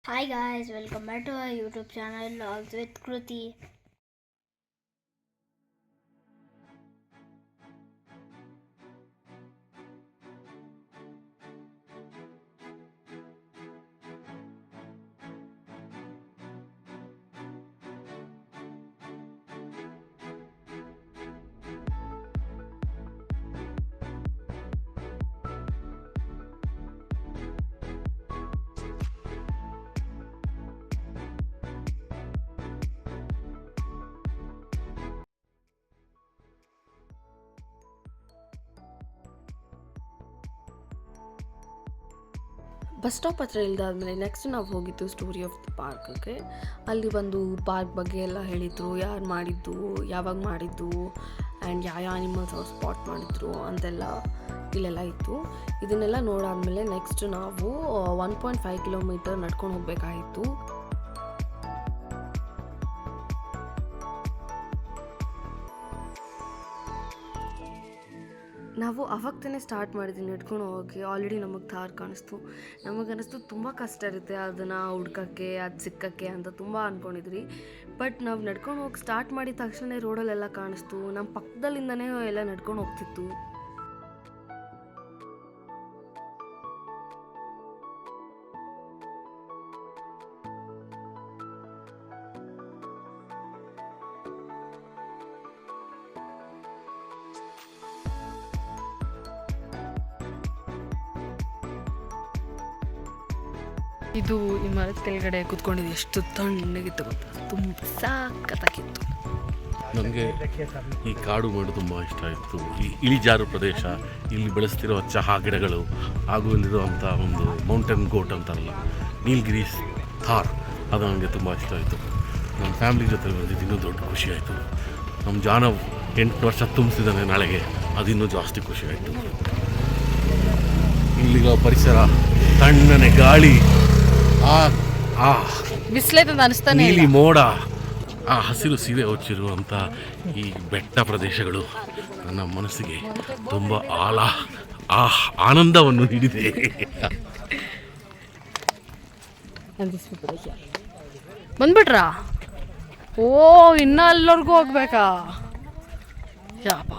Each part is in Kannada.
Hi guys, welcome back to our YouTube channel Vlogs with Kruti. Bus stop ಹತ್ರ ಇಲ್ದಾದ್ಮೇಲೆ ನೆಕ್ಸ್ಟ್ ನಾವು ಹೋಗಿದ್ದು ಸ್ಟೋರಿ ಆಫ್ ದ ಪಾರ್ಕ್ಗೆ. ಅಲ್ಲಿ ಬಂದು ಪಾರ್ಕ್ ಬಗ್ಗೆ ಎಲ್ಲ ಹೇಳಿದರು, ಯಾರು ಮಾಡಿದ್ದು, ಯಾವಾಗ ಮಾಡಿದ್ದು, ಆ್ಯಂಡ್ ಯಾವ ಆನಿಮಲ್ಸ್ ಅವ್ರು ಸ್ಪಾಟ್ ಮಾಡಿದ್ರು ಅಂತೆಲ್ಲ ಇಲ್ಲೆಲ್ಲ ಇತ್ತು. ಇದನ್ನೆಲ್ಲ ನೋಡಾದ್ಮೇಲೆ ನೆಕ್ಸ್ಟ್ ನಾವು 1.5 ಕಿಲೋಮೀಟರ್ ನಡ್ಕೊಂಡು ಹೋಗಬೇಕಾಗಿತ್ತು. ನಾವು ಅವಾಗ್ತಾನೆ ಸ್ಟಾರ್ಟ್ ಮಾಡಿದ್ವಿ ನಡ್ಕೊಂಡು ಹೋಗೋಕ್ಕೆ. ಆಲ್ರೆಡಿ ನಮಗೆ ಥಾರ್ ಕಾಣಿಸ್ತು. ನಮಗನ್ನಿಸ್ತು ತುಂಬ ಕಷ್ಟ ಇರುತ್ತೆ ಅದನ್ನು ಹುಡ್ಕೋಕ್ಕೆ, ಅದು ಸಿಕ್ಕಕ್ಕೆ ಅಂತ ತುಂಬ ಅಂದ್ಕೊಂಡಿದ್ರಿ. ಬಟ್ ನಾವು ನಡ್ಕೊಂಡು ಹೋಗಿ ಸ್ಟಾರ್ಟ್ ಮಾಡಿದ ತಕ್ಷಣ ರೋಡಲ್ಲೆಲ್ಲ ಕಾಣಿಸ್ತು. ನಮ್ಮ ಪಕ್ಕದಲ್ಲಿಂದನೇ ಎಲ್ಲ ನಡ್ಕೊಂಡು ಹೋಗ್ತಿತ್ತು. ಇದು ಈ ಮರದ ಕೆಳಗಡೆ ಕೂತ್ಕೊಂಡಿದ್ದು ಎಷ್ಟು ತಣ್ಣಗಿತ್ತು ಗೊತ್ತಾ, ತುಂಬ ಸಾಕತ್ತಾಗಿತ್ತು. ನನಗೆ ಈ ಕಾಡು ಮಾಡು ತುಂಬ ಇಷ್ಟ ಆಯಿತು. ಈ ಇಳಿಜಾರು ಪ್ರದೇಶ, ಇಲ್ಲಿ ಬೆಳೆಸ್ತಿರೋ ಚಹಾ ಗಿಡಗಳು, ಹಾಗೂ ಇಲ್ಲಿರುವಂಥ ಒಂದು ಮೌಂಟೇನ್ ಗೋಟ್ ಅಂತಾರಲ್ಲ, ನೀಲಗಿರಿ ಥಾರ್, ಅದು ನನಗೆ ತುಂಬ ಇಷ್ಟ ಆಯಿತು. ನಮ್ಮ ಫ್ಯಾಮ್ಲಿ ಜೊತೆ ಬಂದಿದ್ದು ಇನ್ನೂ ದೊಡ್ಡ ಖುಷಿ ಆಯಿತು. ನಮ್ಮ ಜಾನವ್ 8 ವರ್ಷ ತುಂಬಿಸಿದ್ದಾನೆ ನಾಳೆಗೆ, ಅದಿನ್ನೂ ಜಾಸ್ತಿ ಖುಷಿ ಆಯಿತು. ಇಲ್ಲಿರೋ ಪರಿಸರ, ತಣ್ಣನೆ ಗಾಳಿ, ಬಿಸಿಲೈತಂತ ಅನಿಸ್ತಾನೆ, ನೀಲಿ ಮೋಡ, ಆ ಹಸಿರು ಸೀರೆ ಹೊಚ್ಚಿರುವಂಥ ಈ ಬೆಟ್ಟ ಪ್ರದೇಶಗಳು ನನ್ನ ಮನಸ್ಸಿಗೆ ತುಂಬ ಆನಂದವನ್ನು ನೀಡಿದೆ. ಬಂದ್ಬಿಟ್ರಾ? ಓ, ಇನ್ನ ಅಲ್ಲವರೆಗೂ ಹೋಗ್ಬೇಕಾ? ಯಾಪ,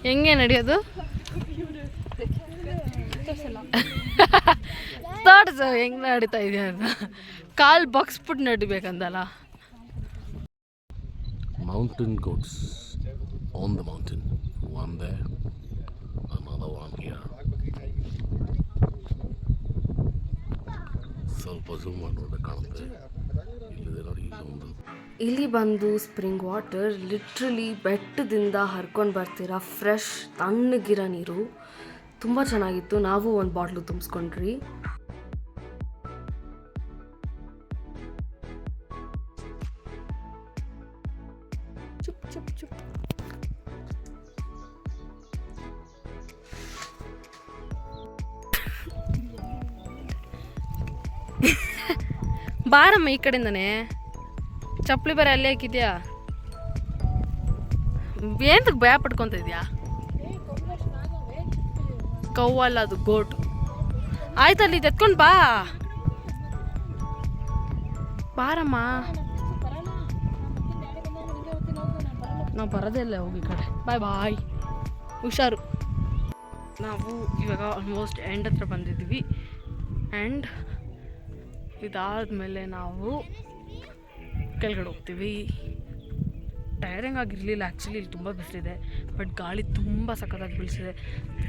ಹೆಂಗೆ ನಡೆಯೋದು? ತೋರ್ಸು ಹೆಂಗೆ ನಡೀತಾ ಇದೆಯಾ ಅಂತ. ಕಾಲು ಬಗ್ಸ್ಬಿಟ್ಟು ನಡಿಬೇಕಂದಲ್ಲ. Mountain goats on the mountain, one there, another one here. ಸ್ವಲ್ಪ ಝೂಮ್ ಮಾಡಿ ನೋಡಿದ್ರೆ ಕಾಣುತ್ತೆ. ಇಲ್ಲಿದೆ ನೋಡಿ, ಇಲ್ಲೊಂದು. ಇಲ್ಲಿ ಬಂದು ಸ್ಪ್ರಿಂಗ್ ವಾಟರ್, ಲಿಟ್ರಲಿ ಬೆಟ್ಟದಿಂದ ಹರ್ಕೊಂಡು ಬರ್ತೀರಾ, ಫ್ರೆಶ್ ತಣ್ಣಗಿರೋ ನೀರು, ತುಂಬ ಚೆನ್ನಾಗಿತ್ತು. ನಾವು ಒಂದು ಬಾಟ್ಲು ತುಂಬಿಸ್ಕೊಂಡ್ರಿ. ಚುಪ್ ಚುಪ್ ಚುಪ್. ಬಾರಮ್ಮ ಈ ಕಡೆಯಿಂದನೇ. ಚಪ್ಪಲಿ ಬೇರೆ ಅಲ್ಲೇ ಹಾಕಿದ್ಯಾ? ಏಂತಕ್ಕೆ ಭಯ ಪಡ್ಕೊತ ಇದೆಯಾ? ಕವ್ವಲ್ಲ, ಅದು ಗೋಟು. ಆಯ್ತಲ್ಲಿ ಇದು ಎತ್ಕೊಂಡು ಬಾ. ಬಾರಮ್ಮ, ನಾವು ಬರೋದೇ ಇಲ್ಲ, ಹೋಗಿ ಕಡೆ. ಬಾಯ್ ಬಾಯ್, ಹುಷಾರು. ನಾವು ಇವಾಗ ಆಲ್ಮೋಸ್ಟ್ ಎಂಡ್ ಹತ್ರ ಬಂದಿದ್ದೀವಿ. ಆ್ಯಂಡ್ ಇದಾದಮೇಲೆ ನಾವು ಕೆಳಗಡೆ ಹೋಗ್ತೀವಿ. ಟೈರಿಂಗ್ ಆಗಿರಲಿಲ್ಲ ಆ್ಯಕ್ಚುಲಿ, ಇಲ್ಲಿ ತುಂಬ ಬಿಸಿಲಿದೆ. ಬಟ್ ಗಾಳಿ ತುಂಬ ಸಖತ್ತಾಗಿ ಬೀಳಿಸಿದೆ,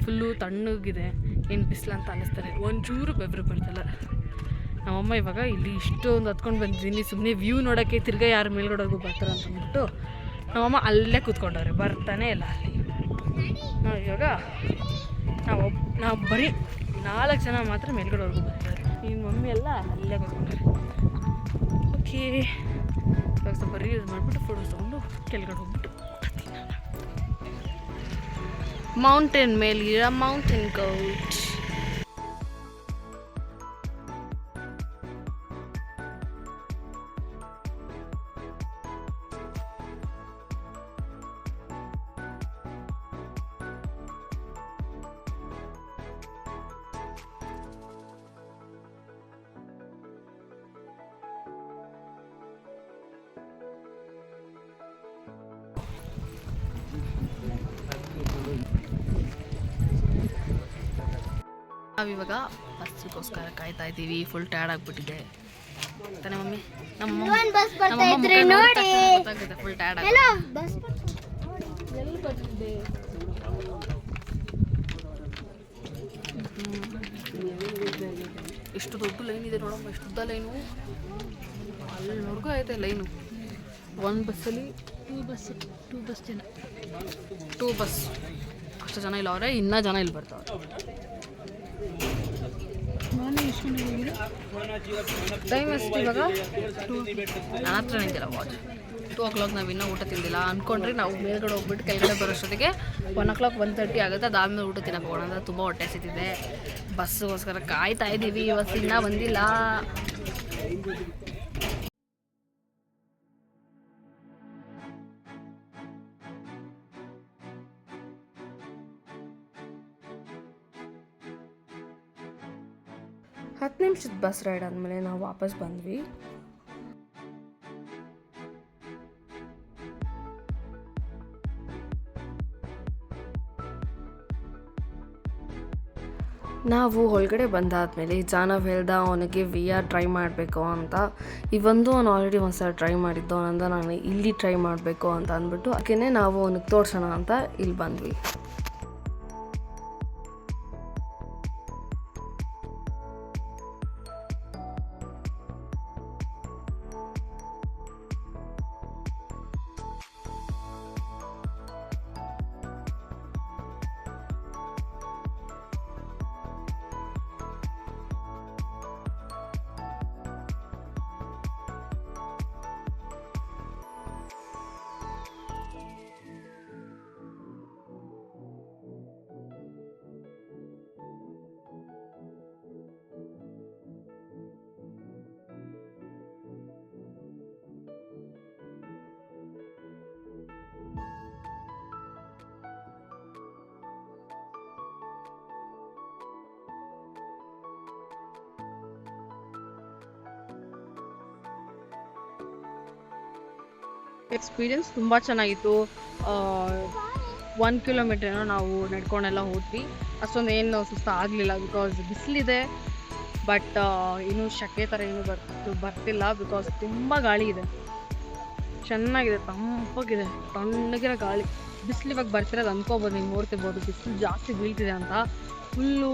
ಫುಲ್ಲು ತಣ್ಣಗಿದೆ. ಏನು ಬಿಸಿಲು ಅಂತ ಅನ್ನಿಸ್ತಾರೆ, ಒಂಚೂರು ಬೆವರು ಬರ್ತಿಲ್ಲ. ನಮ್ಮಮ್ಮ ಇವಾಗ ಇಲ್ಲಿ ಇಷ್ಟೊಂದು ಹತ್ಕೊಂಡು ಬಂದಿದ್ದೀನಿ ಸುಮ್ಮನೆ ವ್ಯೂ ನೋಡೋಕ್ಕೆ, ತಿರ್ಗಾ ಯಾರು ಮೇಲ್ಗಡೆಗೂ ಬರ್ತಾರೆ ಅಂತ ಅಂದ್ಬಿಟ್ಟು ನಮ್ಮಮ್ಮ ಅಲ್ಲೇ ಕೂತ್ಕೊಂಡವ್ರೆ, ಬರ್ತಾನೆ ಇಲ್ಲ ಅಲ್ಲಿ. ನಾವು ಇವಾಗ ನಾವು ಬರೀ 4 ಜನ ಮಾತ್ರ ಮೇಲ್ಗಡೆವರೆಗೂ ಬರ್ತಾರೆ. ಇನ್ನು ಮಮ್ಮಿ ಎಲ್ಲ ಅಲ್ಲೇ ಕೂತ್ಕೊಂಡವ್ರೆ. ಓಕೆ, ಇವಾಗ ಸ್ವಲ್ಪ ರೀಲ್ಸ್ ಮಾಡಿಬಿಟ್ಟು ಫೋಟೋಸ್ ತೊಗೊಂಡು ಕೆಳಗಡೆ ಹೋಗ್ಬಿಟ್ಟು ಮೌಂಟೇನ್ ಮೇಲಿರೋ ಮೌಂಟೇನ್ ಗೋಟ್. ನಾವಿವಾಗ ಬಸ್ಸಿಗೋಸ್ಕರ ಕಾಯ್ತಾ ಇದ್ದೀವಿ. ಫುಲ್ ಟಯರ್ಡ್ ಆಗಿಬಿಟ್ಟಿದೆ ತಾನೇ ಮಮ್ಮಿ? ನಮ್ಮ ಬಸ್ ಬರ್ತಾ ಇದ್ರೆ ನೋಡಿ. ಫುಲ್ ಟಯರ್ಡ್ hello ಬಸ್ ಎಲ್ಲಿ ಬರ್ತಿದೆ? ಎಷ್ಟು ದೊಡ್ಡ ಲೈನ್ ಇದೆ ನೋಡಮ್ಮ, ಎಷ್ಟು ಉದ್ದ ಲೈನು, ಅಲ್ಲಿವರೆಗೂ ಐತೆ ಲೈನು. ಒಂದು ಬಸ್ಸಲ್ಲಿ ಟೂ ಬಸ್ ಅಷ್ಟು ಜನ ಇಲ್ಲ ಅವರೇ, ಇನ್ನೂ ಜನ ಇಲ್ಲಿ ಬರ್ತಾವ್ರೆ. ಟೈಮ್ ಎಷ್ಟು ಇವಾಗ? ನನ್ನ ಹತ್ರ ನಿಂತಿಲ್ಲ ವಾಚ್. 2 o'clock ನಾವು ಇನ್ನೂ ಊಟ ತಿಂದಿಲ್ಲ. ಅಂದ್ಕೊಂಡ್ರೆ ನಾವು ಮೇಲ್ಗಡೆ ಹೋಗ್ಬಿಟ್ಟು ಕೆಳಗಡೆ ಬರೋಷ್ಟೊತ್ತಿಗೆ 1 o'clock 1:30 ಆಗುತ್ತೆ. ಅದಾದಮೇಲೆ ಊಟ ತಿನ್ನಕ್ಕೆ ಹೋಗೋಣ ಅಂದರೆ ತುಂಬ ಹೊಟ್ಟೆ ಸಿಗ್ತಿದೆ. ಬಸ್ಗೋಸ್ಕರ ಕಾಯ್ತಾ ಇದ್ದೀವಿ, ಇವತ್ತು ಇನ್ನೂ ಬಂದಿಲ್ಲ. ಹತ್ತು ನಿಮಿಷದ ಬಸ್ ರೈಡ್ ಆದಮೇಲೆ ನಾವು ವಾಪಸ್ ಬಂದ್ವಿ. ನಾವು ಒಳಗಡೆ ಬಂದಾದಮೇಲೆ ಜಾನವ್ ಹೇಳ್ದ ಅವನಿಗೆ VR ಟ್ರೈ ಮಾಡಬೇಕು ಅಂತ. ಇವಂದು ಅವನು ಆಲ್ರೆಡಿ ಒಂದ್ಸಲ ಟ್ರೈ ಮಾಡಿದ್ದು, ಅವನಂದ ನಾನು ಇಲ್ಲಿ ಟ್ರೈ ಮಾಡಬೇಕು ಅಂತ ಅಂದ್ಬಿಟ್ಟು ಅದಕ್ಕೆ ನಾವು ಅವನಿಗೆ ತೋರ್ಸೋಣ ಅಂತ ಇಲ್ಲಿ ಬಂದ್ವಿ. ಎಕ್ಸ್ಪೀರಿಯನ್ಸ್ ತುಂಬ ಚೆನ್ನಾಗಿತ್ತು. 1 ಕಿಲೋಮೀಟರ್ ಏನೋ ನಾವು ನಡ್ಕೊಂಡೆಲ್ಲ ಹೋದ್ವಿ. ಅಷ್ಟೊಂದು ಏನು ಸುಸ್ತು ಆಗಲಿಲ್ಲ, ಬಿಕಾಸ್ ಬಿಸಿಲಿದೆ. ಬಟ್ ಇನ್ನೂ ಶಕೆ ಥರ ಏನೂ ಬರ್ತಿಲ್ಲ, ಬಿಕಾಸ್ ತುಂಬ ಗಾಳಿ ಇದೆ. ಚೆನ್ನಾಗಿದೆ, ತಂಪಾಗಿದೆ, ತಣ್ಣಗಿರೋ ಗಾಳಿ. ಬಿಸಿಲು ಇವಾಗ ಬರ್ತಿರೋದು ಅಂದ್ಕೋಬೋದು, ನೀವು ನೋಡ್ತಿರ್ಬೋದು ಬಿಸಿಲು ಜಾಸ್ತಿ ಬೀಳ್ತಿದೆ ಅಂತ. ಫುಲ್ಲು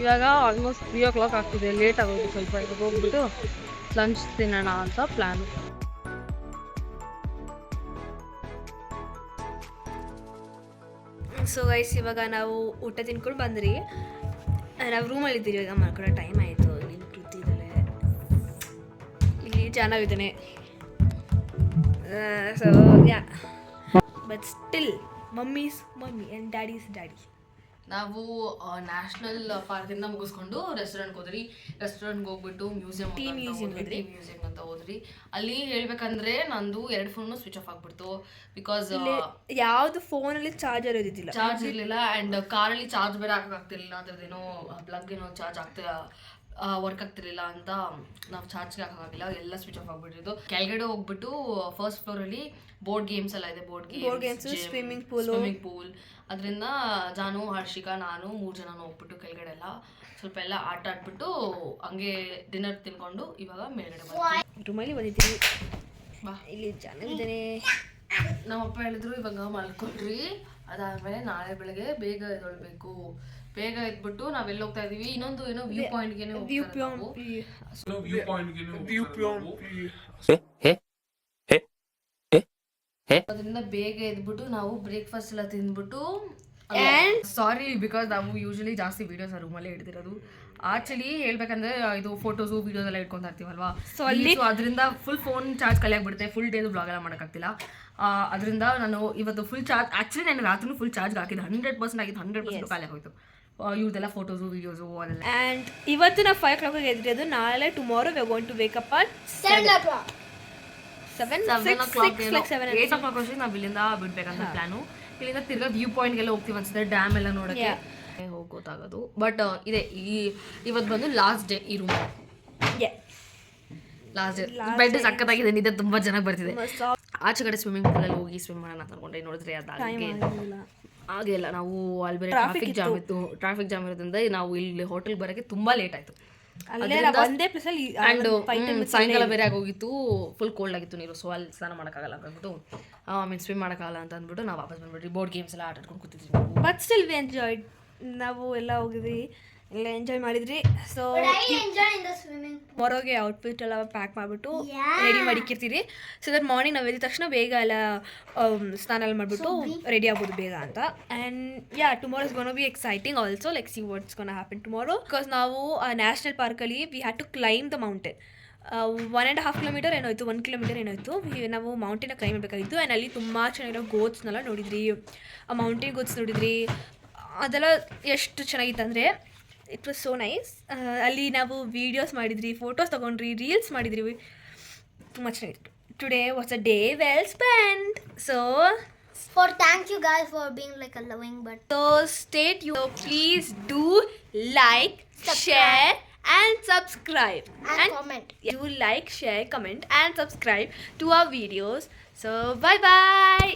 ಇವಾಗ ಆಲ್ಮೋಸ್ಟ್ 3 o'clock ಆಗ್ತಿದೆ, ಲೇಟ್ ಆಗೋದು ಸ್ವಲ್ಪ. ಇವಾಗ ಹೋಗ್ಬಿಟ್ಟು ಲಂಚ್ ತಿನ್ನೋಣ ಅಂತ ಪ್ಲ್ಯಾನು. ಸೊ ಗೈಸ್, ಇವಾಗ ನಾವು ಊಟ ತಿನ್ಕೊಂಡು ಬಂದ್ರಿ. ನಾವು ರೂಮಲ್ಲಿ ಇದ್ದೀವಿ, ಇವಾಗ ಮಾಡ್ಕೊಳ್ಳೋ ಟೈಮ್ ಆಯಿತು. ಇಲ್ಲಿ ಕೂತಿದ್ದಾಳೆ, ಇಲ್ಲಿ ಚೆನ್ನಾಗಿದ್ದಾನೆ. So yeah, but still mummy's mummy and daddy's daddy. ನಾವು ನ್ಯಾಷನಲ್ ಪಾರ್ಕಿಂದ ಮುಗಿಸ್ಕೊಂಡು ರೆಸ್ಟೋರೆಂಟ್ಗೆ ಹೋದ್ರಿ. ರೆಸ್ಟೋರೆಂಟ್ಗೆ ಹೋಗ್ಬಿಟ್ಟು ಮ್ಯೂಸಿಯಂ ಅಂತ ಹೋದ್ರಿ. ಅಲ್ಲಿ ಹೇಳ್ಬೇಕಂದ್ರೆ ನಂದು 2 ಫೋನು ಸ್ವಿಚ್ ಆಫ್ ಆಗ್ಬಿಡ್ತು, ಬಿಕಾಸ್ ಯಾವುದು ಫೋನಲ್ಲಿ ಚಾರ್ಜರ್ ಇದ್ದಿಲ್ಲ, ಚಾರ್ಜ್ ಇರಲಿಲ್ಲ. ಆ್ಯಂಡ್ ಕಾರಲ್ಲಿ ಚಾರ್ಜ್ ಬೇರೆ ಹಾಕೋಕ್ಕಾಗ್ತಿರ್ಲಿಲ್ಲ, ಅದ್ರದ್ದೇನೋ ಪ್ಲಗ್ ಏನೋ ಚಾರ್ಜ್ ವರ್ಕ್ ಆಗ್ತಿರ್ಲಿಲ್ಲ ಅಂತ ನಾವು ಚಾರ್ಜ್ಗೆ ಹಾಕೋಕ್ಕಾಗಿಲ್ಲ, ಎಲ್ಲ ಸ್ವಿಚ್ ಆಫ್ ಆಗ್ಬಿಟ್ಟಿದ್ದು. ಕೆಳಗಡೆ ಹೋಗ್ಬಿಟ್ಟು ಫಸ್ಟ್ ಫ್ಲೋರಲ್ಲಿ ಬೋರ್ಡ್ ಗೇಮ್ಸ್ ಎಲ್ಲ ಇದೆ, ಬೋರ್ಡ್ ಗೇಮ್ಸ್, ಸ್ವಿಮ್ಮಿಂಗ್ ಪೂಲ್. ಅದರಿಂದ ಜಾನು, ಹರ್ಷಿಕಾ, ನಾನು 3 ಜನ ಹೋಗ್ಬಿಟ್ಟು ಕೆಳಗಡೆ ಎಲ್ಲ ಸ್ವಲ್ಪ ಎಲ್ಲ ಆಟ ಆಡ್ಬಿಟ್ಟು ಹಂಗೆ ಡಿನ್ನರ್ ತಿನ್ಕೊಂಡು ಇವಾಗ ಮೇಲ್ಗಡೆ ರೂಮಲ್ಲಿ ಬಂದಿದ್ದೀವಿ. ಇಲ್ಲಿ ಚೆನ್ನಾಗಿದ್ದಾನೆ. ನಮ್ಮಪ್ಪ ಹೇಳಿದ್ರು ಇವಾಗ ಮಲ್ಕೊಂಡ್ರಿ, ಅದಾದಮೇಲೆ ನಾಳೆ ಬೆಳಗ್ಗೆ ಬೇಗ ಎದ್ದೇಳಬೇಕು. ಬೇಗ ಎದ್ಬಿಟ್ಟು ನಾವೆಲ್ಲ ಹೋಗ್ತಾ ಇದೀವಿ, ಇನ್ನೊಂದು ಏನೋ ವ್ಯೂ ಪಾಯಿಂಟ್ಗೆ ಅದರಿಂದ ಬೇಗ ಎದ್ಬಿಟ್ಟು ನಾವು ಬ್ರೇಕ್ಫಾಸ್ಟ್ ಎಲ್ಲ ತಿಂದ್ಬಿಟ್ಟು, ಸಾರಿ ಬಿಕಾಸ್ ನಾವು ಯೂಶಲಿ ಜಾಸ್ತಿ ವೀಡಿಯೋಸ್ ಆ ರೂಮಲ್ಲೇ ಹಿಡ್ದಿರೋದು. ಆಕ್ಚುಲಿ ಹೇಳ್ಬೇಕಂದ್ರೆ ಇದು ಫೋಟೋಸು ವೀಡಿಯೋಸ್ ಎಲ್ಲ ಇಟ್ಕೊಂತ ಇರ್ತೀವಲ್ವಾ, ಸೊ ಅದರಿಂದ ಫುಲ್ ಫೋನ್ ಚಾರ್ಜ್ ಖಾಲಿ ಆಗ್ಬಿಡುತ್ತೆ. ಫುಲ್ ಡೇದು ಬ್ಲಾಗ್ ಎಲ್ಲ ಮಾಡೋಕ್ಕಾಗ್ತಿಲ್ಲ. ಅದರಿಂದ ನಾನು ಇವತ್ತು ಫುಲ್ ಚಾರ್ಜ್, ಆ್ಯಕ್ಚುಲಿ ನಾನು ರಾತ್ರಿ ಫುಲ್ ಚಾರ್ಜ್ ಹಾಕಿದ್ದು 100% ಆಗಿದ್ದು, 100% ಖಾಲಿ ಆಗೋಯ್ತು ಇವ್ರದೆಲ್ಲ ಫೋಟೋಸು ವೀಡಿಯೋಸು ಅದೆಲ್ಲ. ಆ್ಯಂಡ್ ಇವತ್ತು ನಾವು 5 o'clock ಎದ್ದಿರೋದು. ನಾಳೆ tomorrow we are going to wake up at 7 o'clock. 7 o'clock ಅಷ್ಟೇ ನಾವು ಇಲ್ಲಿಂದ ಬಿಡ್ಬೇಕಂತ ಪ್ಲಾನು. ಇಲ್ಲಿಂದ ತಿರ್ಗಾ ವ್ಯೂ ಪಾಯಿಂಟ್ಗೆಲ್ಲ ಹೋಗ್ತೀವಿ ಅನ್ಸುತ್ತೆ, ಡ್ಯಾಮ್ ಎಲ್ಲ ನೋಡೋಕ್ಕೆ ಹೋಗೋದಾಗೋದು. ಬಟ್ ಇದೆ ಇವತ್ತು ಬಂದು ಲಾಸ್ಟ್ ಡೇ ಈ ರೂಮ್. ಲಾಸ್ಟ್ ಡೇ ಬೆಡ್ ಸಕ್ಕತ್ತಾಗಿದೆ, ನಿದ್ದೆ ತುಂಬ ಚೆನ್ನಾಗಿ ಬರ್ತಿದೆ. ಆಚೆ ಕಡೆ ಸ್ವಿಮ್ಮಿಂಗ್ ಪೂಲಲ್ಲಿ ಹೋಗಿ ಸ್ವಿಮ್ ಮಾಡೋಣ ಅಂತ ಅನ್ಕೊಂಡೆ, ನೋಡಿದ್ರೆ ಅದಾಗೆ ಹಾಗೆ ಇಲ್ಲ. ನಾವು ಅಲ್ಲಿ ಬೇರೆ ಟ್ರಾಫಿಕ್ ಜಾಮ್ ಇರೋದ್ರಿಂದ ನಾವು ಇಲ್ಲಿ ಹೋಟೆಲ್ ಬರೋಕ್ಕೆ ತುಂಬ ಲೇಟ್ ಆಯಿತು. ಆ್ಯಂಡ್ ಸಾಯಂಕಾಲ ಬೇರೆ ಆಗೋಗಿತ್ತು, ಫುಲ್ ಕೋಲ್ಡ್ ಆಗಿತ್ತು ನೀರು. ಸೊ ಅಲ್ಲಿ ಸ್ನಾನ ಮಾಡೋಕ್ಕಾಗಲ್ಲ ಅಂತ ಅಂದ್ಬಿಟ್ಟು ಸ್ವಿಮ್ ಮಾಡೋಕ್ಕಾಗಲ್ಲ ಅಂತ ಅಂದ್ಬಿಟ್ಟು ನಾವು ವಾಪಸ್ ಬಂದ್ಬಿಟ್ರಿ. ಬೋರ್ಡ್ ಗೇಮ್ಸ್ ಎಲ್ಲ ಆಟ ಆಡ್ಕೊಂಡು ಕೂತಿದ್ವಿ. But still we enjoyed. ನಾವು ಎಲ್ಲ ಹೋಗಿದ್ವಿ, ಎಲ್ಲ ಎಂಜಾಯ್ ಮಾಡಿದ್ರಿ. ಸೊ ಮೊರೋಗೆ ಔಟ್ಫಿಟ್ ಎಲ್ಲ ಪ್ಯಾಕ್ ಮಾಡಿಬಿಟ್ಟು ರೆಡಿ ಮಾಡಿಕ್ಕಿರ್ತೀರಿ. ಸೊ ದಟ್ ಮಾರ್ನಿಂಗ್ ನಾವು ಎದ್ದ ತಕ್ಷಣ ಬೇಗ ಎಲ್ಲ ಸ್ನಾನ ಎಲ್ಲ ಮಾಡಿಬಿಟ್ಟು ರೆಡಿ ಆಗ್ಬೋದು ಬೇಗ ಅಂತ. And tomorrow is gonna be exciting also, like see what's gonna happen tomorrow. Because ನಾವು ನ್ಯಾಷನಲ್ ಪಾರ್ಕಲ್ಲಿ we had to climb the mountain. 1.5 kilometre ಏನಾಯಿತು, 1 ಕಿಲೋಮೀಟರ್ ಏನಾಯಿತು, ನಾವು ಮೌಂಟೇನ ಕ್ಲೈಮ್ ಮಾಡಬೇಕಾಗಿತ್ತು. ಆ್ಯಂಡ್ ಅಲ್ಲಿ ತುಂಬ ಚೆನ್ನಾಗಿರೋ ಗೋಟ್ಸ್ನೆಲ್ಲ ನೋಡಿದ್ರಿ, ಆ ಮೌಂಟೇನ್ ಗೋಟ್ಸ್ ನೋಡಿದ್ರಿ. ಅದೆಲ್ಲ ಎಷ್ಟು ಚೆನ್ನಾಗಿತ್ತು ಅಂದರೆ ಇಟ್ ವಾಸ್ ಸೋ ನೈಸ್. ಅಲ್ಲಿ ನಾವು ವೀಡಿಯೋಸ್ ಮಾಡಿದ್ರಿ, ಫೋಟೋಸ್ ತೊಗೊಂಡ್ರಿ, ರೀಲ್ಸ್ ಮಾಡಿದ್ರಿ, ತುಂಬ ಚೆನ್ನಾಗಿತ್ತು. Today was a day well spend. So thank you guys for being like a loving but so stay tuned. So please do like, share and subscribe and comment. Do like, share, comment and subscribe to our videos. So bye bye.